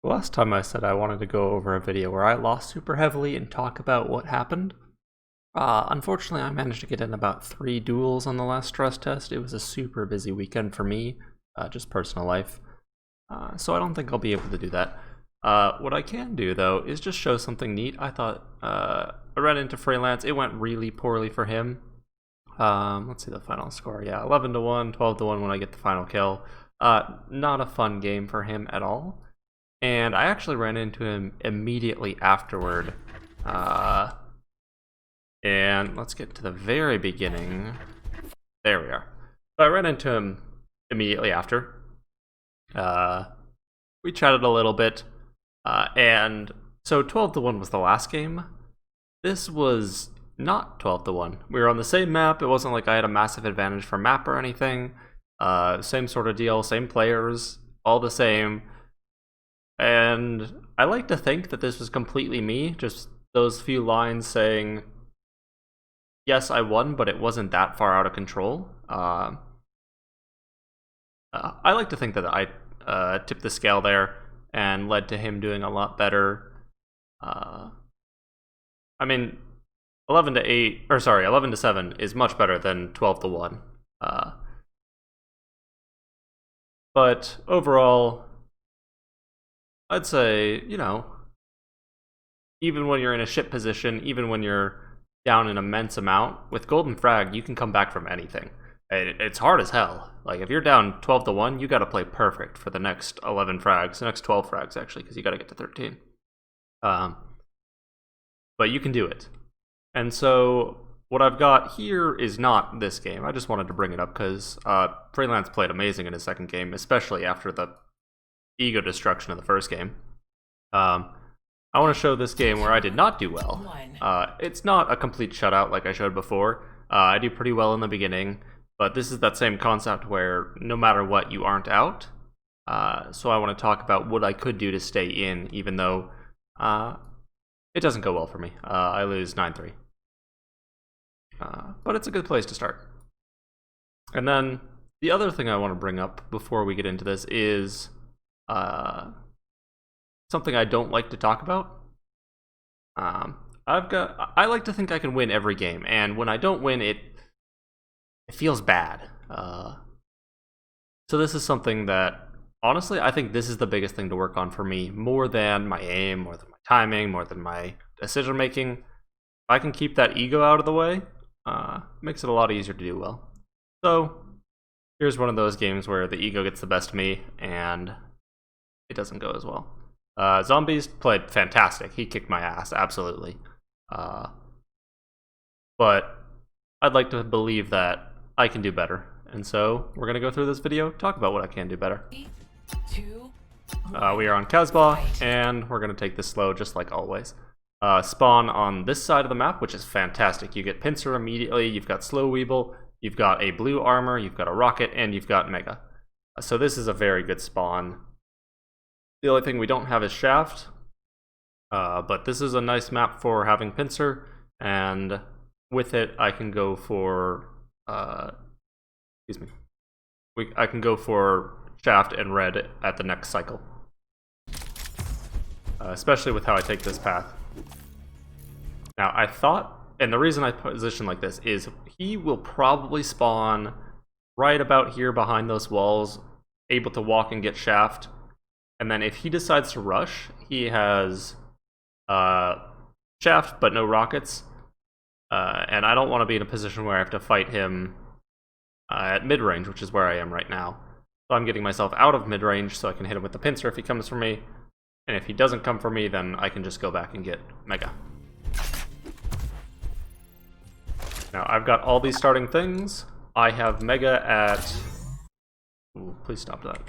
Last time I said I wanted to go over a video where I lost super heavily and talk about what happened. Unfortunately, I managed to get in about 3 duels on the last stress test. It was a super busy weekend for me, just personal life. So I don't think I'll be able to do that. What I can do, though, is just show something neat. I thought I ran into Freelance. It went really poorly for him. Let's see the final score. Yeah, 11-1, 12-1 when I get the final kill. Not a fun game for him at all. And I actually ran into him immediately afterward. And let's get to the very beginning. There we are. So I ran into him immediately after. We chatted a little bit. And so 12-1 was the last game. This was not 12-1. We were on the same map. It wasn't like I had a massive advantage for map or anything. Same sort of deal, same players, all the same. And I like to think that this was completely me, just those few lines saying, yes, I won, but it wasn't that far out of control. I like to think that I tipped the scale there and led to him doing a lot better. I mean, 11-7 is much better than 12-1. But overall, I'd say, even when you're in a shit position, even when you're down an immense amount, with Golden Frag, you can come back from anything. It's hard as hell. Like, if you're down 12-1, you gotta play perfect for the next 11 frags, the next 12 frags, actually, because you gotta get to 13. But you can do it. And so, what I've got here is not this game. I just wanted to bring it up because Freelance played amazing in his second game, especially after the ego destruction of the first game. I want to show this game where I did not do well. It's not a complete shutout like I showed before. I do pretty well in the beginning, but this is that same concept where no matter what, you aren't out. So I want to talk about what I could do to stay in, even though it doesn't go well for me. I lose 9-3. But it's a good place to start. And then the other thing I want to bring up before we get into this is something I don't like to talk about. I like to think I can win every game, and when I don't win, it feels bad. So this is something that, honestly, I think this is the biggest thing to work on for me, more than my aim, more than my timing, more than my decision making. If I can keep that ego out of the way, makes it a lot easier to do well. So here's one of those games where the ego gets the best of me, and it doesn't go as well. Zombies played fantastic. He kicked my ass, absolutely. But I'd like to believe that I can do better. And so we're going to go through this video, talk about what I can do better. We are on Casbah, and we're going to take this slow just like always. Spawn on this side of the map, which is fantastic. You get Pincer immediately, you've got Slow Weeble, you've got a blue armor, you've got a rocket, and you've got Mega. So this is a very good spawn. The only thing we don't have is Shaft, but this is a nice map for having Pincer, and with it I can go for, I can go for Shaft and Red at the next cycle. Especially with how I take this path. Now I thought, and the reason I position like this is he will probably spawn right about here behind those walls, able to walk and get Shaft. And then if he decides to rush, he has Shaft but no rockets. And I don't want to be in a position where I have to fight him at mid-range, which is where I am right now. So I'm getting myself out of mid-range so I can hit him with the Pincer if he comes for me. And if he doesn't come for me, then I can just go back and get Mega. Now I've got all these starting things. I have Mega at... Ooh, please stop that.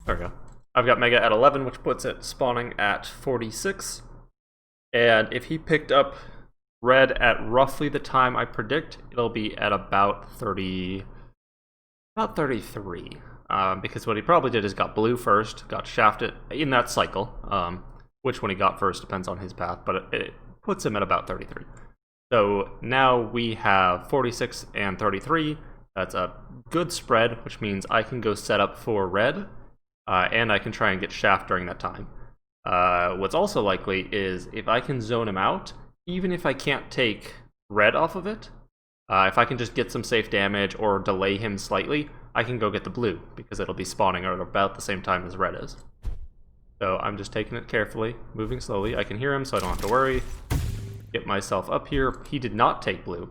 There we go. I've got Mega at 11, which puts it spawning at 46. And if he picked up Red at roughly the time I predict, it'll be at about 33. Because what he probably did is got Blue first, got Shafted in that cycle. Which one he got first depends on his path, but it puts him at about 33. So now we have 46 and 33. That's a good spread, which means I can go set up for Red. and I can try and get Shaft during that time. What's also likely is if I can zone him out, even if I can't take red off of it, if I can just get some safe damage or delay him slightly, I can go get the blue, because it'll be spawning at about the same time as red is. So I'm just taking it carefully, moving slowly. I can hear him, so I don't have to worry. Get myself up here. He did not take blue.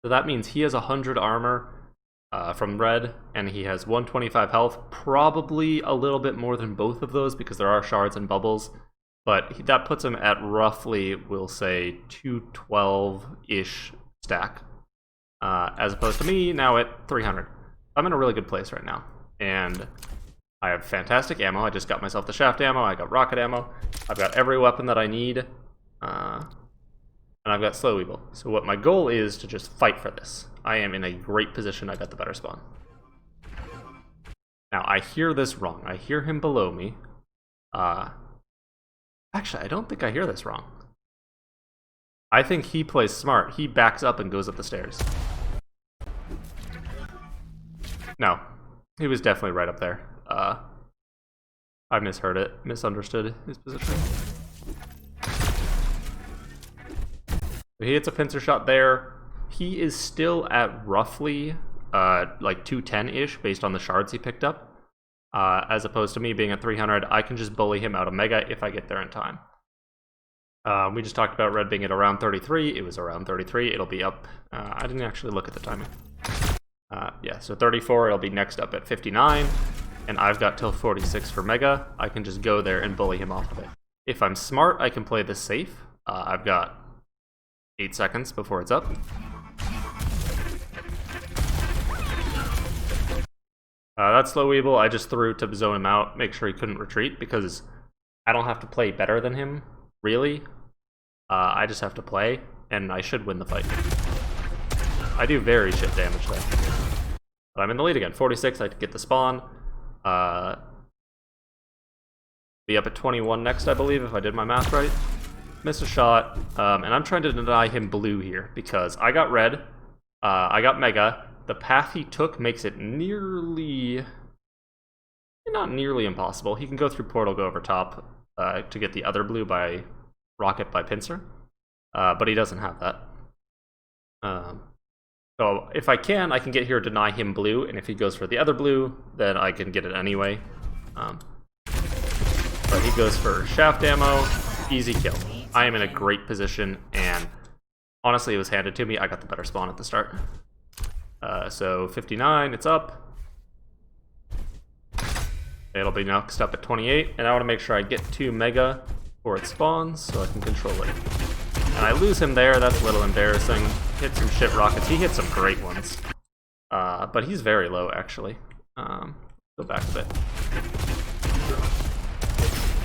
So that means he has 100 armor from red, and he has 125 health. Probably a little bit more than both of those, because there are shards and bubbles. But that puts him at roughly, we'll say, 212-ish stack. As opposed to me, now at 300. I'm in a really good place right now. And I have fantastic ammo. I just got myself the shaft ammo. I got rocket ammo. I've got every weapon that I need. And I've got slow evil. So what my goal is to just fight for this. I am in a great position. I got the better spawn. Now, I hear this wrong. I hear him below me. Actually, I don't think I hear this wrong. I think he plays smart. He backs up and goes up the stairs. No. He was definitely right up there. I misheard it. Misunderstood his position. He hits a pincer shot there. He is still at roughly like 210-ish based on the shards he picked up. As opposed to me being at 300, I can just bully him out of Mega if I get there in time. We just talked about red being at around 33. It was around 33. It'll be up. I didn't actually look at the timing. Yeah, so 34. It'll be next up at 59. And I've got till 46 for Mega. I can just go there and bully him off of it. If I'm smart, I can play this safe. I've got 8 seconds before it's up. That's slow evil. I just threw to zone him out, make sure he couldn't retreat, because I don't have to play better than him, really. I just have to play, and I should win the fight. I do very shit damage, though. But I'm in the lead again. 46, I get the spawn. Be up at 21 next, I believe, if I did my math right. Miss a shot, and I'm trying to deny him blue here, because I got red, I got Mega. The path he took makes it nearly... not nearly impossible. He can go through portal, go over top to get the other blue by rocket by pincer, but he doesn't have that. So if I can get here, deny him blue, and if he goes for the other blue, then I can get it anyway. But he goes for shaft ammo, easy kill. I am in a great position, and honestly, it was handed to me. I got the better spawn at the start. So 59, it's up. It'll be next up at 28, and I want to make sure I get to Mega before it spawns so I can control it. And I lose him there. That's a little embarrassing. Hit some shit rockets. He hit some great ones. But he's very low, actually. Go back a bit.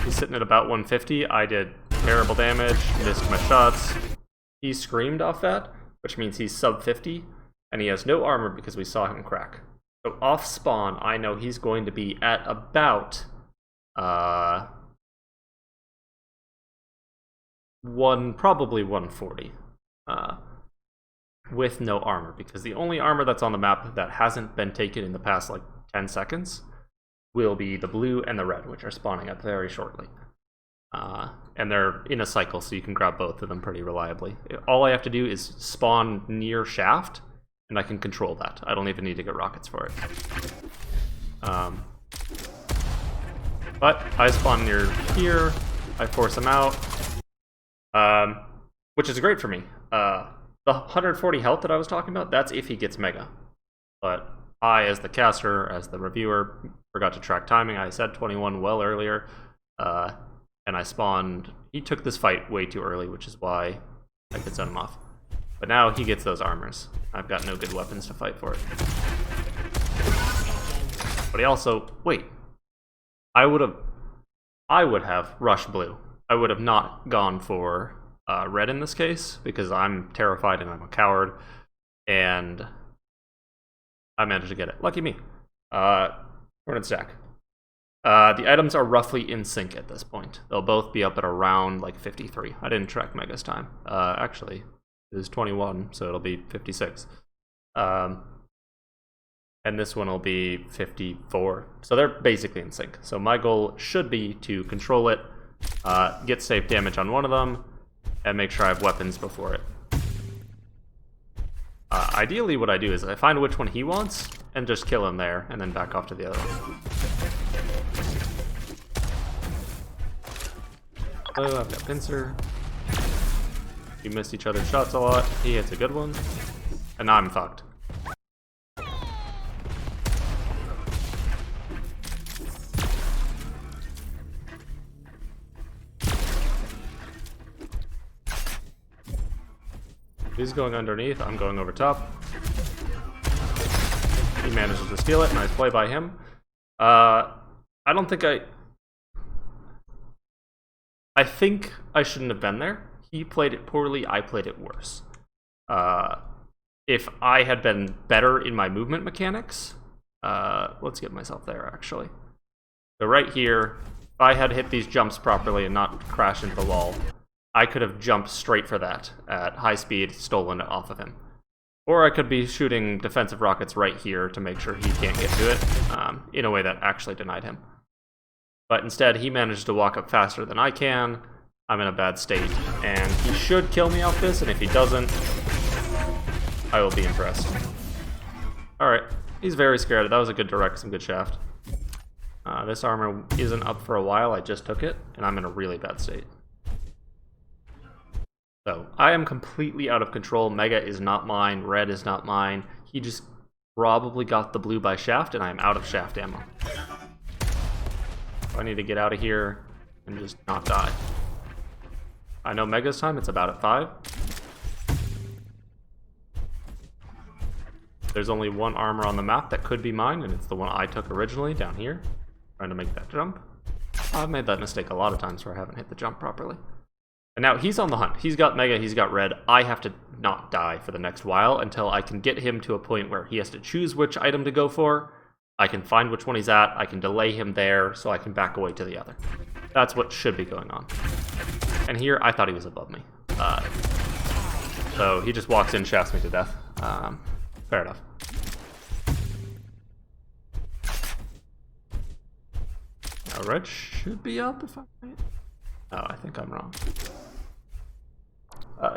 He's sitting at about 150. I did terrible damage, missed my shots. He screamed off that, which means he's sub 50, and he has no armor because we saw him crack. So off spawn, I know he's going to be at about probably 140 with no armor, because the only armor that's on the map that hasn't been taken in the past like 10 seconds will be the blue and the red, which are spawning up very shortly. And they're in a cycle, so you can grab both of them pretty reliably. All I have to do is spawn near shaft, and I can control that. I don't even need to get rockets for it. But I spawn near here, I force him out, which is great for me. The 140 health that I was talking about, that's if he gets Mega. But I, as the caster, as the reviewer, forgot to track timing. I said 21 well earlier, and I spawned... He took this fight way too early, which is why I could send him off. But now he gets those armors. I've got no good weapons to fight for it. But he also... Wait. I would have rushed blue. I would have not gone for red in this case, because I'm terrified and I'm a coward. And I managed to get it. Lucky me. Hornet stack. The items are roughly in sync at this point. They'll both be up at around like 53. I didn't track Mega's time. Actually, it was 21, so it'll be 56. And and this one will be 54. So they're basically in sync. So my goal should be to control it, get safe damage on one of them, and make sure I have weapons before it. Ideally what I do is I find which one he wants, and just kill him there, and then back off to the other one. Oh, I've got pincer. We missed each other's shots a lot. He hits a good one. And now I'm fucked. He's going underneath, I'm going over top. He manages to steal it, nice play by him. I don't think I think I shouldn't have been there. He played it poorly, I played it worse. If I had been better in my movement mechanics, let's get myself there actually. So right here, if I had hit these jumps properly and not crash into the wall, I could have jumped straight for that at high speed, stolen it off of him. Or I could be shooting defensive rockets right here to make sure he can't get to it, in a way that actually denied him. But instead, he managed to walk up faster than I can. I'm in a bad state, and he should kill me off this, and if he doesn't, I will be impressed. Alright, he's very scared. That was a good direct, some good shaft. This armor isn't up for a while, I just took it, and I'm in a really bad state. So, I am completely out of control. Mega is not mine, red is not mine. He just probably got the blue by shaft, and I am out of shaft ammo. So I need to get out of here and just not die. I know Mega's time, it's about at 5. There's only one armor on the map that could be mine, and it's the one I took originally, down here. Trying to make that jump. I've made that mistake a lot of times where I haven't hit the jump properly. And now he's on the hunt. He's got Mega, he's got red. I have to not die for the next while until I can get him to a point where he has to choose which item to go for. I can find which one he's at, I can delay him there, so I can back away to the other. That's what should be going on. And here, I thought he was above me. So he just walks in, shafts me to death. Fair enough. Now red should be up if I'm right. Oh, I think I'm wrong.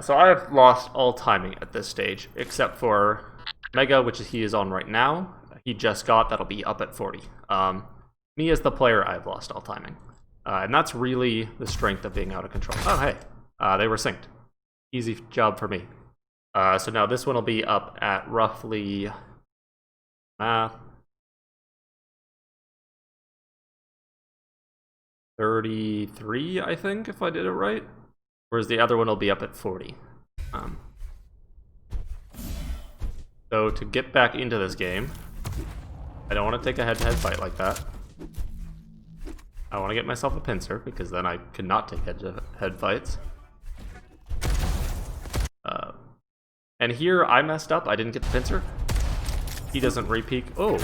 So I have lost all timing at this stage, except for Mega, which he is on right now. He just got, that'll be up at 40. Me as the player, I've lost all timing. And that's really the strength of being out of control. Oh, hey, they were synced. Easy job for me. So now this one will be up at roughly 33, I think, if I did it right. Whereas the other one will be up at 40. So to get back into this game, I don't want to take a head-to-head fight like that. I want to get myself a pincer, because then I cannot take head-to-head fights. And here, I messed up. I didn't get the pincer. He doesn't re-peek. Oh.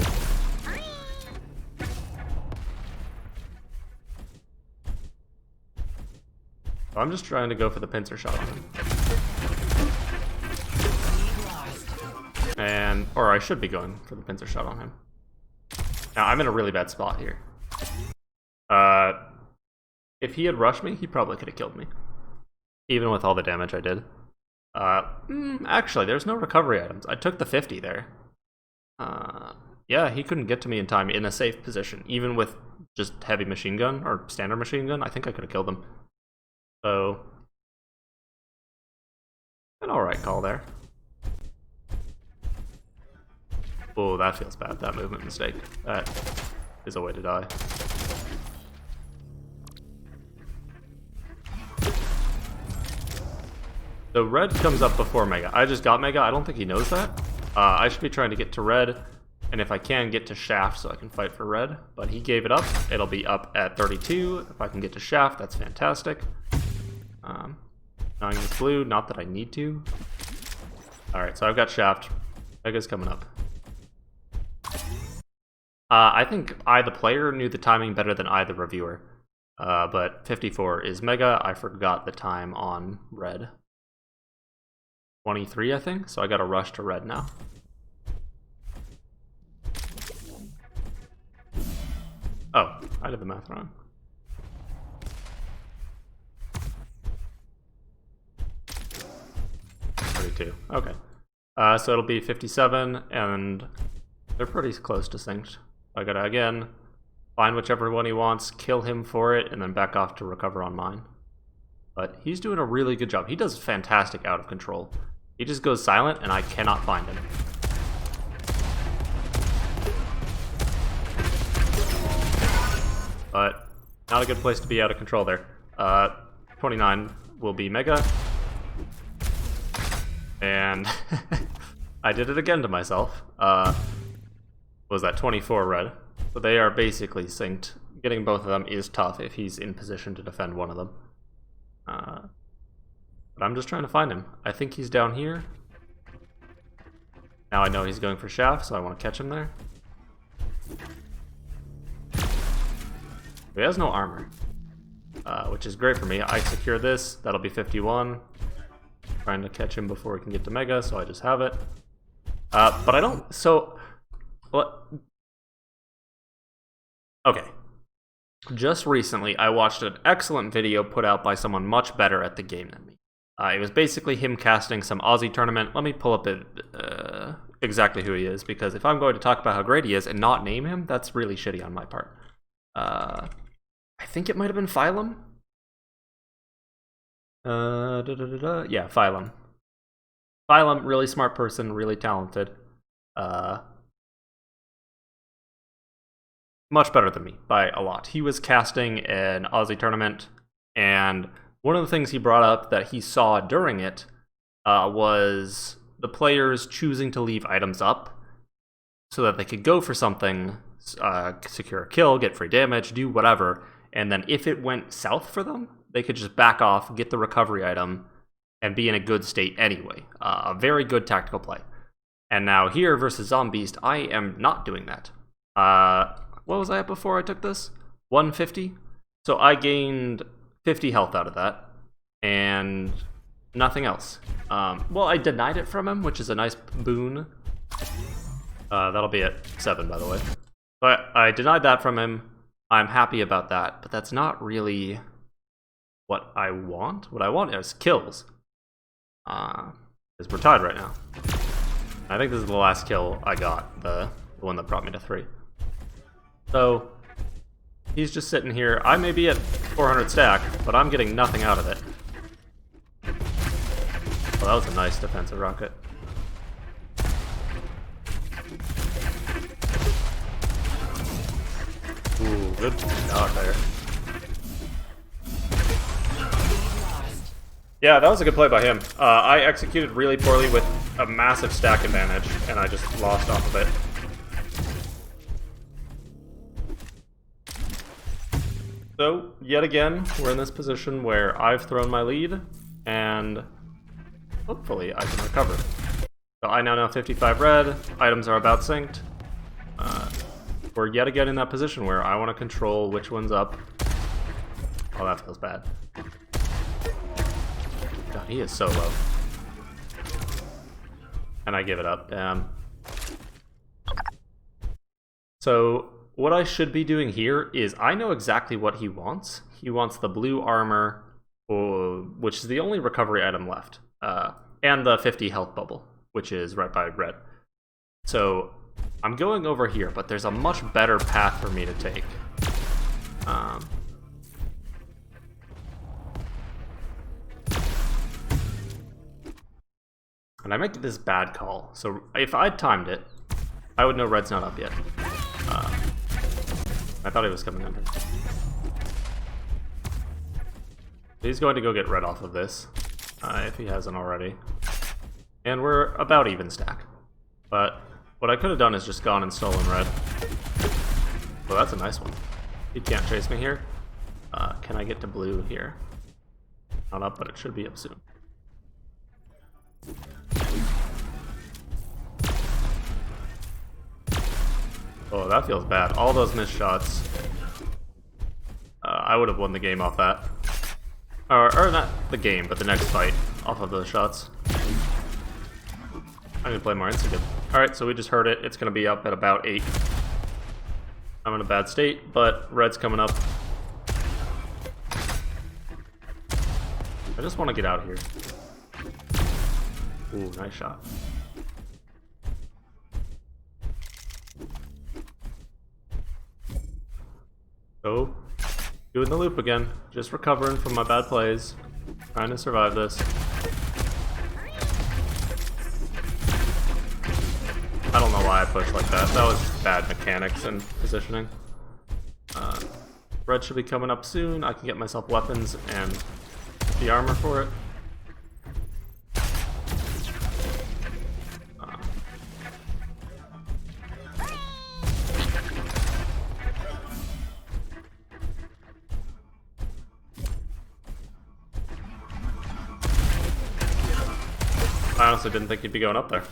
I'm just trying to go for the pincer shot on him. And, or I should be going for the pincer shot on him. Now, I'm in a really bad spot here. If he had rushed me, he probably could have killed me. Even with all the damage I did. Actually, there's no recovery items. I took the 50 there. Yeah, he couldn't get to me in time in a safe position. Even with just heavy machine gun, or standard machine gun, I think I could have killed him. So, an alright call there. Oh, that feels bad, that movement mistake. That is a way to die. So red comes up before Mega. I just got Mega, I don't think he knows that. I should be trying to get to red, and if I can, get to shaft so I can fight for red. But he gave it up. It'll be up at 32. If I can get to shaft, that's fantastic. Now this blue, not that I need to. Alright, so I've got shaft. Mega's coming up. I think I, the player, knew the timing better than I, the reviewer. But 54 is Mega. I forgot the time on red. 23, I think, so I gotta rush to red now. Oh, I did the math wrong. Okay. So it'll be 57, and they're pretty close to synced. I gotta, again, find whichever one he wants, kill him for it, and then back off to recover on mine. But he's doing a really good job. He does fantastic out of control. He just goes silent, and I cannot find him. But not a good place to be out of control there. 29 will be Mega. And I did it again to myself. What was that, 24 red? So they are basically synced. Getting both of them is tough if he's in position to defend one of them. But I'm just trying to find him. I think he's down here. Now I know he's going for Shaft, so I want to catch him there. He has no armor, which is great for me. I secure this. That'll be 51. Trying to catch him before we can get to Mega, so I just have it. But I don't... So... What? Okay. Just recently, I watched an excellent video put out by someone much better at the game than me. It was basically him casting some Aussie tournament. Let me pull up exactly who he is, because if I'm going to talk about how great he is and not name him, that's really shitty on my part. I think it might have been Phylum. Yeah, Phylum. Phylum, really smart person, really talented. Much better than me, by a lot. He was casting an Aussie tournament, and one of the things he brought up that he saw during it was the players choosing to leave items up so that they could go for something, secure a kill, get free damage, do whatever, and then if it went south for them, they could just back off, get the recovery item, and be in a good state anyway. A very good tactical play. And now here versus Zombeast, I am not doing that. What was I at before I took this? 150? So I gained 50 health out of that, and nothing else. Well, I denied it from him, which is a nice boon. That'll be at 7, by the way. But I denied that from him. I'm happy about that, but that's not really what I want. What I want is kills. Because we're tied right now. I think this is the last kill I got, the one that brought me to 3. So, he's just sitting here. I may be at 400 stack, but I'm getting nothing out of it. Well, that was a nice defensive rocket. Ooh, good shot there. Yeah, that was a good play by him. I executed really poorly with a massive stack advantage, and I just lost off of it. So, yet again, we're in this position where I've thrown my lead, and hopefully I can recover. So I now know 55 red, items are about synced. We're yet again in that position where I want to control which one's up. Oh, that feels bad. God, he is so low. And I give it up, damn. So, what I should be doing here is I know exactly what he wants. He wants the blue armor, which is the only recovery item left. And the 50 health bubble, which is right by red. So, I'm going over here, but there's a much better path for me to take. And I make this bad call. So if I'd timed it, I would know red's not up yet. I thought he was coming under. He's going to go get red off of this, if he hasn't already. And we're about even stack. But what I could have done is just gone and stolen red. Well, that's a nice one. He can't chase me here. Can I get to blue here? Not up, but it should be up soon. Oh, that feels bad. All those missed shots. I would have won the game off that. Or not the game, but the next fight off of those shots. I'm gonna play more Instagram. Alright, so we just heard it. It's gonna be up at about 8. I'm in a bad state, but red's coming up. I just want to get out of here. Ooh, nice shot. Oh, doing the loop again. Just recovering from my bad plays. Trying to survive this. I don't know why I pushed like that. That was bad mechanics and positioning. Red should be coming up soon. I can get myself weapons and the armor for it. I honestly didn't think he'd be going up there.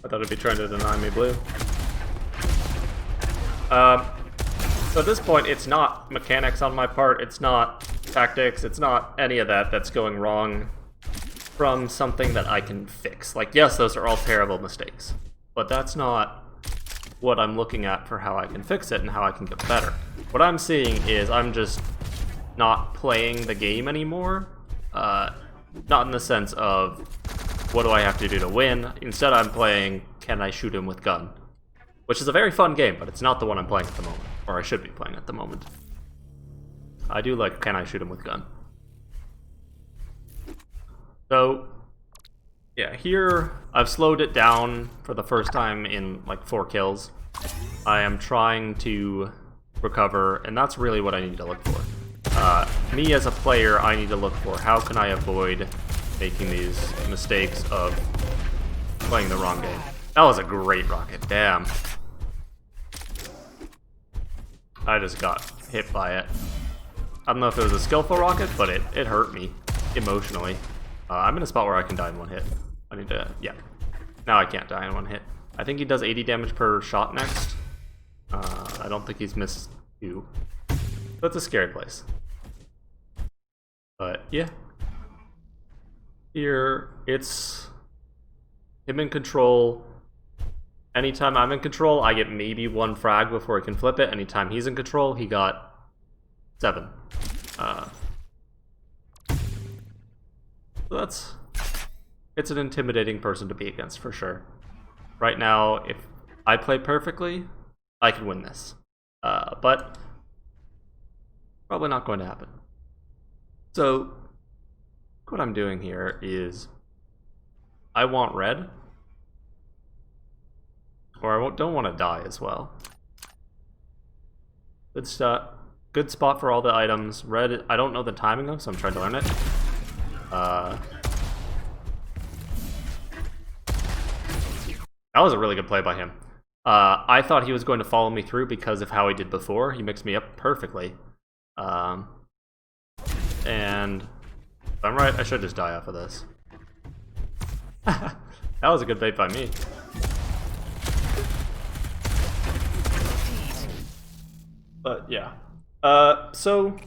I thought he'd be trying to deny me blue. So at this point, it's not mechanics on my part, it's not tactics, it's not any of that that's going wrong from something that I can fix. Like, yes, those are all terrible mistakes, but that's not what I'm looking at for how I can fix it and how I can get better. What I'm seeing is I'm just not playing the game anymore. Not in the sense of, what do I have to do to win? Instead, I'm playing, can I shoot him with gun? Which is a very fun game, but it's not the one I'm playing at the moment. Or I should be playing at the moment. I do like, can I shoot him with gun? So, yeah, here, I've slowed it down for the first time in, like, 4 kills. I am trying to recover, and that's really what I need to look for. Me as a player, I need to look for how can I avoid making these mistakes of playing the wrong game. That was a great rocket, damn. I just got hit by it. I don't know if it was a skillful rocket, but it hurt me emotionally. I'm in a spot where I can die in 1 hit. I need to, yeah. Now I can't die in 1 hit. I think he does 80 damage per shot next. I don't think he's missed 2. That's a scary place. But yeah. Here, it's him in control. Anytime I'm in control, I get maybe 1 frag before he can flip it. Anytime he's in control, he got 7. So it's an intimidating person to be against for sure. Right now, if I play perfectly, I can win this. But probably not going to happen. So what I'm doing here is I want red, or I don't want to die as well. Good stuff. Good spot for all the items. Red, I don't know the timing of, so I'm trying to learn it. That was a really good play by him. I thought he was going to follow me through because of how he did before. He mixed me up perfectly. And if I'm right, I should just die off of this. That was a good bait by me. But yeah. So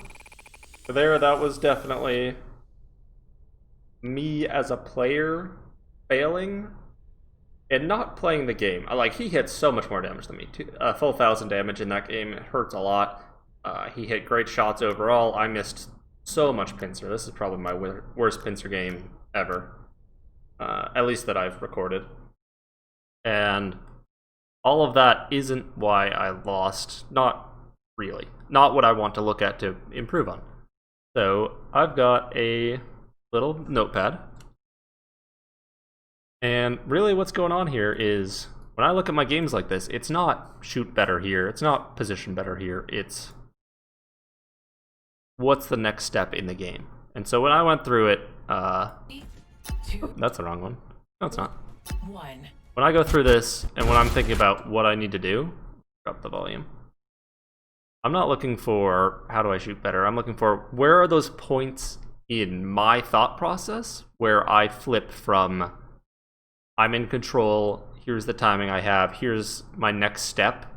there, that was definitely me as a player failing and not playing the game. Like, he hit so much more damage than me. Full 1,000 damage in that game. It hurts a lot. He hit great shots overall. I missed so much pincer. This is probably my worst pincer game ever. At least that I've recorded. And all of that isn't why I lost. Not really. Not what I want to look at to improve on. So I've got a little notepad. And really what's going on here is, when I look at my games like this, it's not shoot better here. It's not position better here. It's what's the next step in the game. And so when I went through it, that's the wrong one. No, it's not. When I go through this, and when I'm thinking about what I need to do, drop the volume. I'm not looking for how do I shoot better. I'm looking for where are those points in my thought process where I flip from I'm in control, here's the timing I have, here's my next step,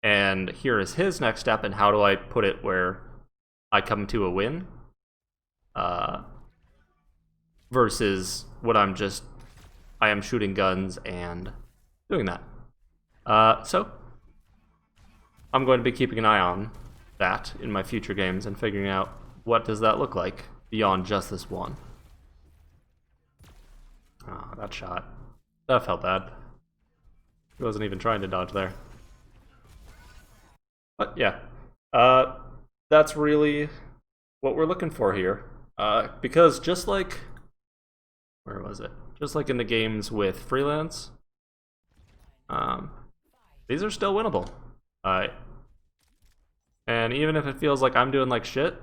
and here is his next step, and how do I put it where I come to a win, versus what I am shooting guns and doing that. So I'm going to be keeping an eye on that in my future games and figuring out what does that look like beyond just this one. Ah, that shot. That felt bad. He wasn't even trying to dodge there. But yeah, that's really what we're looking for here. Because just like, where was it? Just like in the games with freelance, these are still winnable. And even if it feels like I'm doing like shit,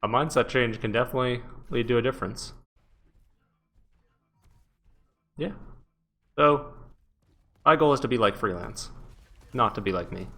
a mindset change can definitely lead to a difference. Yeah. So, my goal is to be like freelance, not to be like me.